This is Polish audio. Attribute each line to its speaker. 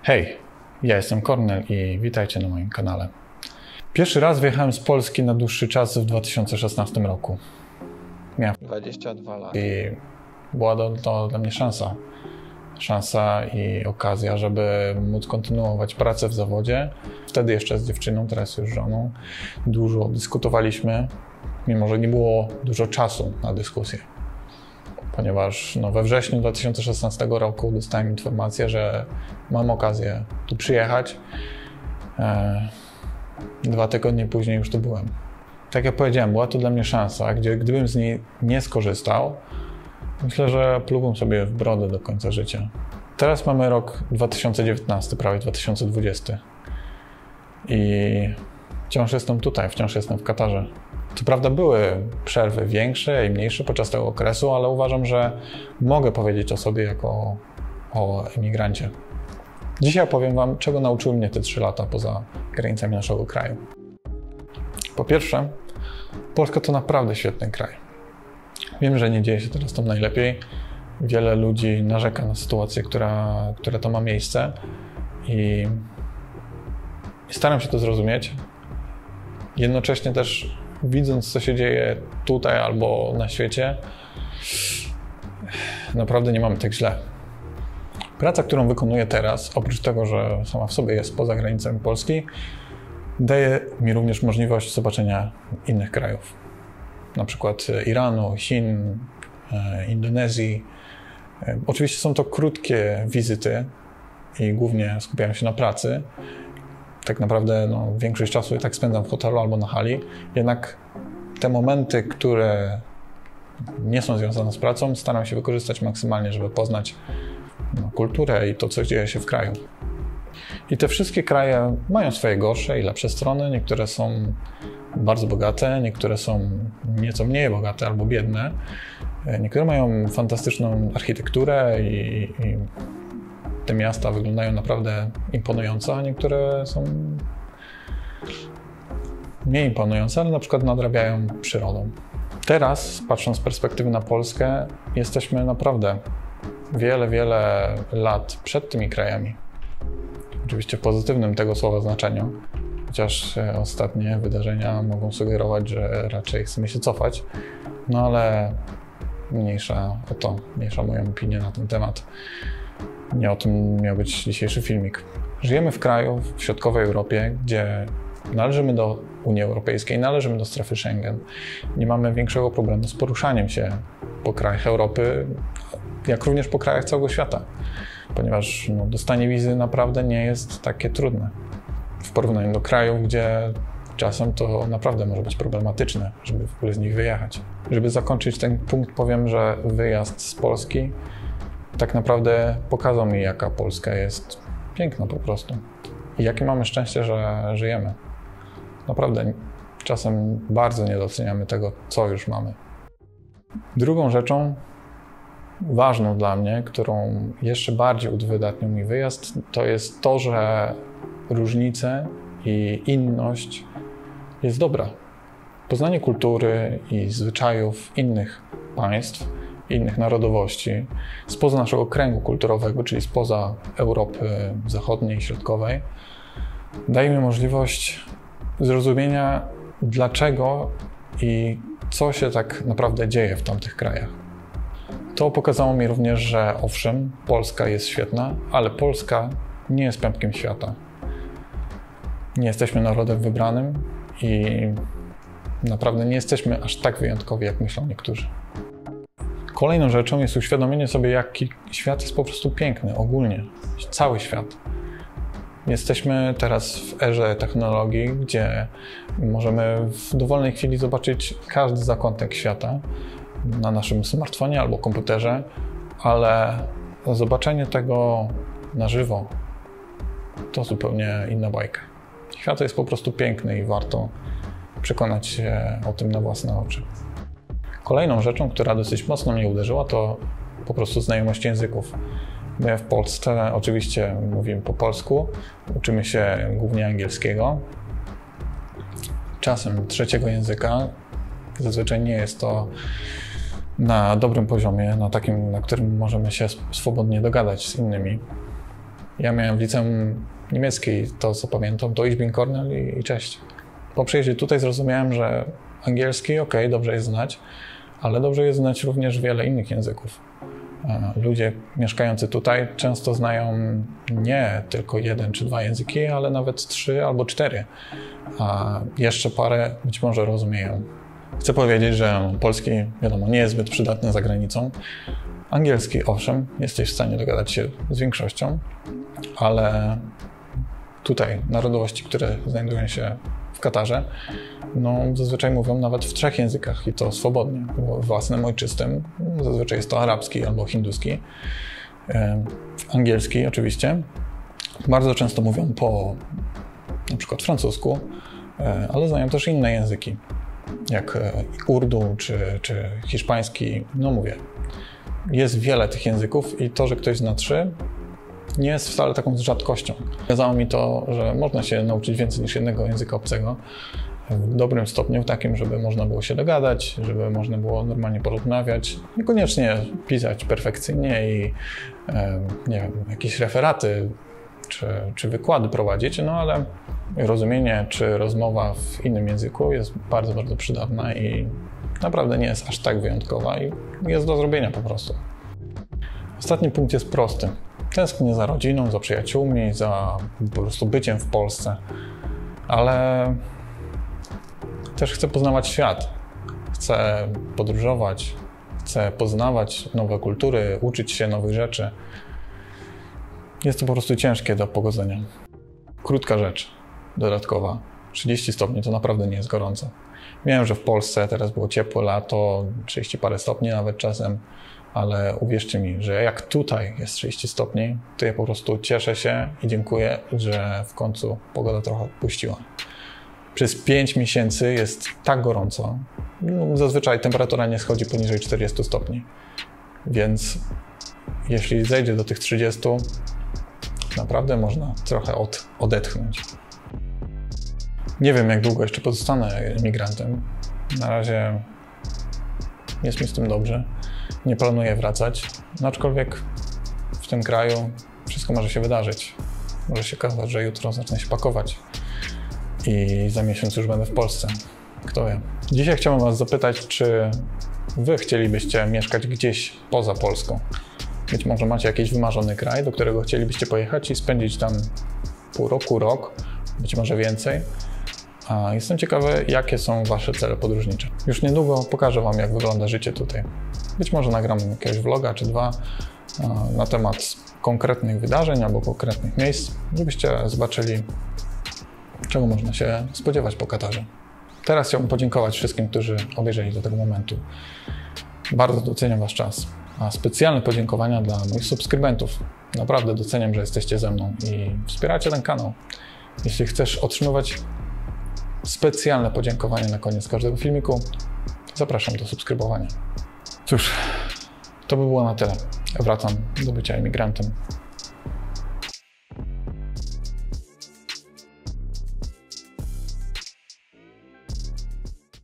Speaker 1: Hej, ja jestem Kornel i witajcie na moim kanale. Pierwszy raz wyjechałem z Polski na dłuższy czas w 2016 roku. Miałem 22 lata i była to dla mnie szansa i okazja, żeby móc kontynuować pracę w zawodzie. Wtedy jeszcze z dziewczyną, teraz już żoną. Dużo dyskutowaliśmy, mimo że nie było dużo czasu na dyskusję. Ponieważ we wrześniu 2016 roku dostałem informację, że mam okazję tu przyjechać. 2 tygodnie później już tu byłem. Tak jak powiedziałem, była to dla mnie szansa, gdzie gdybym z niej nie skorzystał, myślę, że plułbym sobie w brodę do końca życia. Teraz mamy rok 2019, prawie 2020 i wciąż jestem tutaj, wciąż jestem w Katarze. Co prawda były przerwy większe i mniejsze podczas tego okresu, ale uważam, że mogę powiedzieć o sobie jako o emigrancie. Dzisiaj opowiem Wam, czego nauczyły mnie te 3 lata poza granicami naszego kraju. Po pierwsze, Polska to naprawdę świetny kraj. Wiem, że nie dzieje się teraz tam najlepiej. Wiele ludzi narzeka na sytuację, która to ma miejsce i staram się to zrozumieć. Jednocześnie też widząc, co się dzieje tutaj albo na świecie, naprawdę nie mamy tak źle. Praca, którą wykonuję teraz, oprócz tego, że sama w sobie jest poza granicami Polski, daje mi również możliwość zobaczenia innych krajów. Na przykład Iranu, Chin, Indonezji. Oczywiście są to krótkie wizyty i głównie skupiają się na pracy. Tak naprawdę większość czasu i tak spędzam w hotelu albo na hali. Jednak te momenty, które nie są związane z pracą, staram się wykorzystać maksymalnie, żeby poznać kulturę i to, co dzieje się w kraju. I te wszystkie kraje mają swoje gorsze i lepsze strony. Niektóre są bardzo bogate, niektóre są nieco mniej bogate albo biedne. Niektóre mają fantastyczną architekturę i te miasta wyglądają naprawdę imponująco, a niektóre są mniej imponujące, ale na przykład nadrabiają przyrodą. Teraz, patrząc z perspektywy na Polskę, jesteśmy naprawdę wiele lat przed tymi krajami. Oczywiście w pozytywnym tego słowa znaczeniu, chociaż ostatnie wydarzenia mogą sugerować, że raczej chcemy się cofać, ale mniejsza o to, mniejsza moją opinię na ten temat. Nie o tym miał być dzisiejszy filmik. Żyjemy w kraju w środkowej Europie, gdzie należymy do Unii Europejskiej, należymy do strefy Schengen. Nie mamy większego problemu z poruszaniem się po krajach Europy, jak również po krajach całego świata, ponieważ dostanie wizy naprawdę nie jest takie trudne. W porównaniu do krajów, gdzie czasem to naprawdę może być problematyczne, żeby w ogóle z nich wyjechać. Żeby zakończyć ten punkt, powiem, że wyjazd z Polski tak naprawdę pokazał mi, jaka Polska jest piękna po prostu i jakie mamy szczęście, że żyjemy. Naprawdę czasem bardzo nie doceniamy tego, co już mamy. Drugą rzeczą ważną dla mnie, którą jeszcze bardziej uwydatnił mi wyjazd, to jest to, że różnice i inność jest dobra. Poznanie kultury i zwyczajów innych państw, innych narodowości, spoza naszego kręgu kulturowego, czyli spoza Europy Zachodniej i Środkowej, daje mi możliwość zrozumienia, dlaczego i co się tak naprawdę dzieje w tamtych krajach. To pokazało mi również, że owszem, Polska jest świetna, ale Polska nie jest pępkiem świata. Nie jesteśmy narodem wybranym i naprawdę nie jesteśmy aż tak wyjątkowi, jak myślą niektórzy. Kolejną rzeczą jest uświadomienie sobie, jaki świat jest po prostu piękny, ogólnie, cały świat. Jesteśmy teraz w erze technologii, gdzie możemy w dowolnej chwili zobaczyć każdy zakątek świata na naszym smartfonie albo komputerze, ale zobaczenie tego na żywo to zupełnie inna bajka. Świat jest po prostu piękny i warto przekonać się o tym na własne oczy. Kolejną rzeczą, która dosyć mocno mnie uderzyła, to po prostu znajomość języków. My w Polsce oczywiście mówimy po polsku, uczymy się głównie angielskiego, czasem trzeciego języka. Zazwyczaj nie jest to na dobrym poziomie, na takim, na którym możemy się swobodnie dogadać z innymi. Ja miałem w liceum niemieckiej, to co pamiętam, to Ich bin Cornel i cześć. Po przyjeździe tutaj zrozumiałem, że angielski, dobrze jest znać, ale dobrze jest znać również wiele innych języków. Ludzie mieszkający tutaj często znają nie tylko 1 czy 2 języki, ale nawet 3 albo 4, a jeszcze parę być może rozumieją. Chcę powiedzieć, że polski, wiadomo, nie jest zbyt przydatny za granicą. Angielski, owszem, jesteś w stanie dogadać się z większością, ale tutaj narodowości, które znajdują się w Katarze, zazwyczaj mówią nawet w 3 językach i to swobodnie, własnym, ojczystym. Zazwyczaj jest to arabski albo hinduski. Angielski oczywiście. Bardzo często mówią po na przykład francusku, ale znają też inne języki, jak urdu czy hiszpański. Mówię, jest wiele tych języków i to, że ktoś zna 3, nie jest wcale taką rzadkością. Okazało mi to, że można się nauczyć więcej niż jednego języka obcego w dobrym stopniu, w takim, żeby można było się dogadać, żeby można było normalnie porozmawiać. Niekoniecznie pisać perfekcyjnie i nie wiem, jakieś referaty czy wykłady prowadzić, ale rozumienie czy rozmowa w innym języku jest bardzo, bardzo przydatna i naprawdę nie jest aż tak wyjątkowa i jest do zrobienia po prostu. Ostatni punkt jest prosty. Tęsknię za rodziną, za przyjaciółmi, za po prostu byciem w Polsce, ale też chcę poznawać świat. Chcę podróżować, chcę poznawać nowe kultury, uczyć się nowych rzeczy. Jest to po prostu ciężkie do pogodzenia. Krótka rzecz, dodatkowa. 30 stopni to naprawdę nie jest gorąco. Wiem, że w Polsce teraz było ciepłe lato, 30 parę stopni nawet czasem, ale uwierzcie mi, że jak tutaj jest 30 stopni, to ja po prostu cieszę się i dziękuję, że w końcu pogoda trochę odpuściła. Przez 5 miesięcy jest tak gorąco. Zazwyczaj temperatura nie schodzi poniżej 40 stopni. Więc jeśli zejdzie do tych 30, naprawdę można trochę odetchnąć. Nie wiem, jak długo jeszcze pozostanę emigrantem. Na razie jest mi z tym dobrze. Nie planuję wracać, aczkolwiek w tym kraju wszystko może się wydarzyć. Może się okazać, że jutro zacznę się pakować i za miesiąc już będę w Polsce. Kto wie. Dzisiaj chciałbym Was zapytać, czy Wy chcielibyście mieszkać gdzieś poza Polską? Być może macie jakiś wymarzony kraj, do którego chcielibyście pojechać i spędzić tam pół roku, rok, być może więcej. A jestem ciekawy, jakie są Wasze cele podróżnicze. Już niedługo pokażę Wam, jak wygląda życie tutaj. Być może nagram jakiegoś vloga czy 2 na temat konkretnych wydarzeń albo konkretnych miejsc, żebyście zobaczyli, czego można się spodziewać po Katarze. Teraz chciałbym podziękować wszystkim, którzy obejrzeli do tego momentu. Bardzo doceniam Wasz czas. A specjalne podziękowania dla moich subskrybentów. Naprawdę doceniam, że jesteście ze mną i wspieracie ten kanał. Jeśli chcesz otrzymywać specjalne podziękowania na koniec każdego filmiku, zapraszam do subskrybowania. Cóż, to by było na tyle. Wracam do bycia emigrantem.